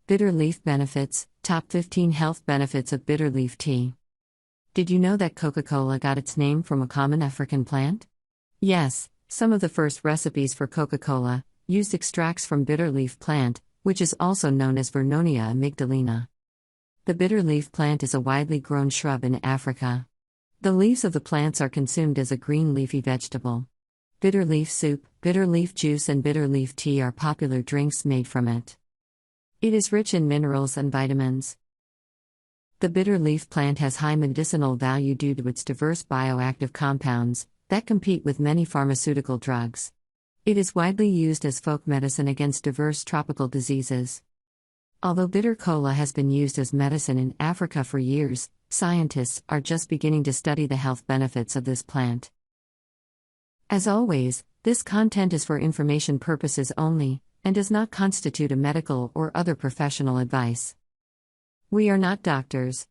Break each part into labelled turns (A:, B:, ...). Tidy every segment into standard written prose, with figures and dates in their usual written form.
A: Bitter leaf benefits, top 15 health benefits of bitter leaf tea. Did you know that Coca-Cola got its name from a common African plant? Yes, some of the first recipes for Coca-Cola used extracts from bitter leaf plant, which is also known as Vernonia Amygdalina. The bitter leaf plant is a widely grown shrub in Africa. The leaves of the plants are consumed as a green leafy vegetable. Bitter leaf soup, bitter leaf juice and bitter leaf tea are popular drinks made from it. It is rich in minerals and vitamins. The bitter leaf plant has high medicinal value due to its diverse bioactive compounds that compete with many pharmaceutical drugs. It is widely used as folk medicine against diverse tropical diseases. Although bitter cola has been used as medicine in Africa for years, scientists are just beginning to study the health benefits of this plant. As always, this content is for information purposes only, and does not constitute a medical or other professional advice. We are not doctors.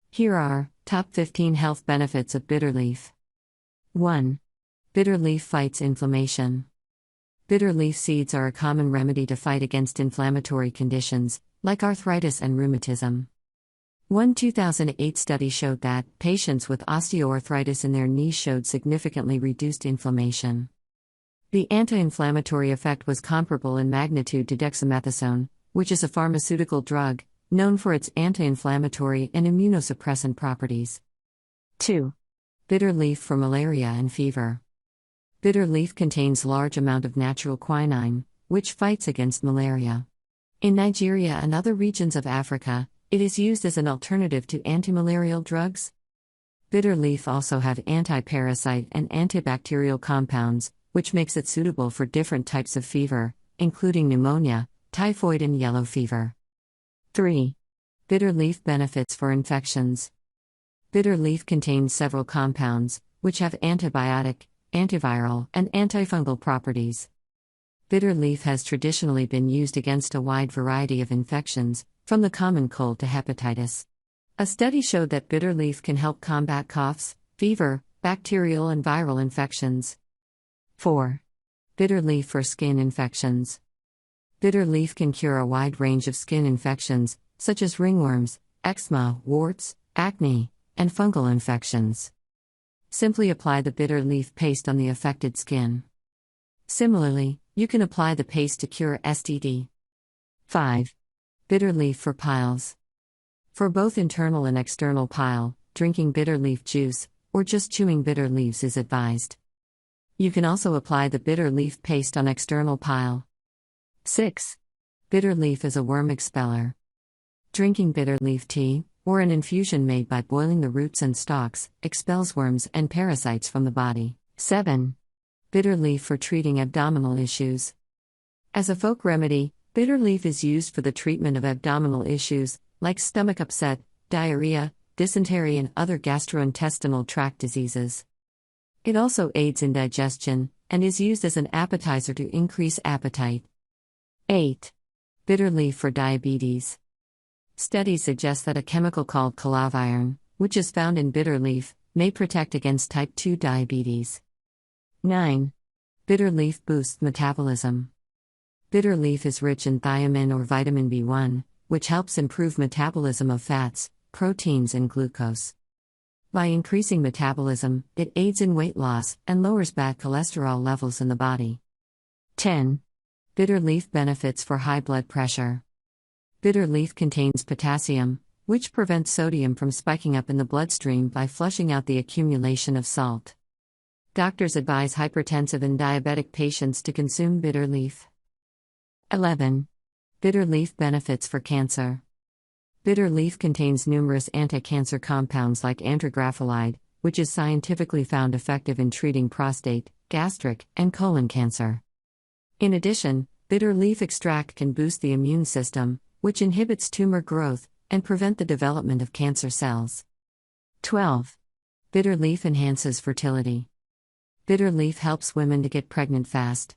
A: Here are top 15 health benefits of bitter leaf. 1. Bitter leaf fights inflammation. Bitter leaf seeds are a common remedy to fight against inflammatory conditions, like arthritis and rheumatism. One 2008 study showed that patients with osteoarthritis in their knees showed significantly reduced inflammation. The anti-inflammatory effect was comparable in magnitude to dexamethasone, which is a pharmaceutical drug, known for its anti-inflammatory and immunosuppressant properties. 2. Bitter leaf for malaria and fever. Bitter leaf contains large amount of natural quinine, which fights against malaria. In Nigeria and other regions of Africa, it is used as an alternative to antimalarial drugs. Bitter leaf also have anti-parasite and antibacterial compounds, which makes it suitable for different types of fever, including pneumonia, typhoid and yellow fever. 3. Bitter leaf benefits for infections. Bitter leaf contains several compounds, which have antibiotic, antiviral, and antifungal properties. Bitter leaf has traditionally been used against a wide variety of infections, from the common cold to hepatitis. A study showed that bitter leaf can help combat coughs, fever, bacterial and viral infections. 4. Bitter leaf for skin infections. Bitter leaf can cure a wide range of skin infections, such as ringworms, eczema, warts, acne, and fungal infections. Simply apply the bitter leaf paste on the affected skin. Similarly, you can apply the paste to cure STD. 5. Bitter leaf for piles. For both internal and external pile, drinking bitter leaf juice, or just chewing bitter leaves is advised. You can also apply the bitter leaf paste on external pile. 6. Bitter leaf is a worm expeller. Drinking bitter leaf tea, or an infusion made by boiling the roots and stalks, expels worms and parasites from the body. 7. Bitter leaf for treating abdominal issues. As a folk remedy, bitter leaf is used for the treatment of abdominal issues, like stomach upset, diarrhea, dysentery and other gastrointestinal tract diseases. It also aids in digestion, and is used as an appetizer to increase appetite. 8. Bitter leaf for diabetes. Studies suggest that a chemical called calaviron, which is found in bitter leaf, may protect against type 2 diabetes. 9. Bitter leaf boosts metabolism. Bitter leaf is rich in thiamine or vitamin B1, which helps improve metabolism of fats, proteins and glucose. By increasing metabolism, it aids in weight loss and lowers bad cholesterol levels in the body. 10. Bitter leaf benefits for high blood pressure. Bitter leaf contains potassium, which prevents sodium from spiking up in the bloodstream by flushing out the accumulation of salt. Doctors advise hypertensive and diabetic patients to consume bitter leaf. 11. Bitter leaf benefits for cancer. Bitter leaf contains numerous anti-cancer compounds like antigrapholide, which is scientifically found effective in treating prostate, gastric, and colon cancer. In addition, bitter leaf extract can boost the immune system, which inhibits tumor growth and prevent the development of cancer cells. 12. Bitter leaf enhances fertility. Bitter leaf helps women to get pregnant fast.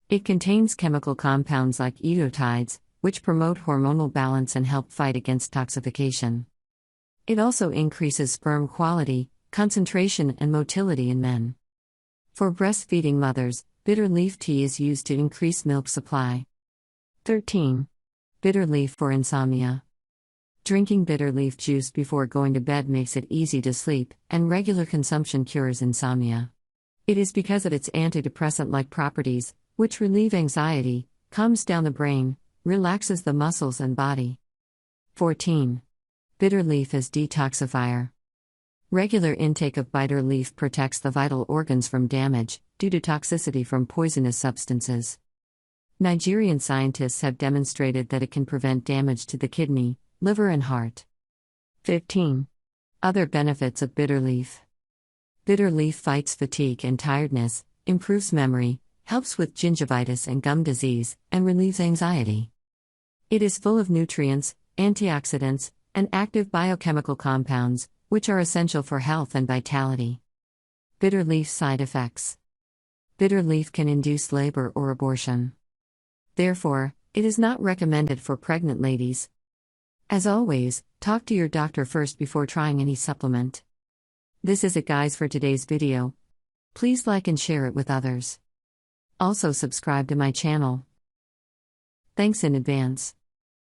A: It contains chemical compounds like edotides, which promote hormonal balance and help fight against toxification. It also increases sperm quality, concentration, and motility in men. For breastfeeding mothers, bitter leaf tea is used to increase milk supply. 13. Bitter leaf for insomnia. Drinking bitter leaf juice before going to bed makes it easy to sleep, and regular consumption cures insomnia. It is because of its antidepressant-like properties, which relieve anxiety, calms down the brain, relaxes the muscles and body. 14. Bitter leaf as detoxifier. Regular intake of bitter leaf protects the vital organs from damage, due to toxicity from poisonous substances. Nigerian scientists have demonstrated that it can prevent damage to the kidney, liver and heart. 15. Other benefits of bitter leaf. Bitter leaf fights fatigue and tiredness, improves memory, helps with gingivitis and gum disease, and relieves anxiety. It is full of nutrients, antioxidants, and active biochemical compounds, which are essential for health and vitality. Bitter leaf side effects. Bitter leaf can induce labor or abortion. Therefore, it is not recommended for pregnant ladies. As always, talk to your doctor first before trying any supplement. This is it, guys, for today's video. Please like and share it with others. Also subscribe to my channel. Thanks in advance.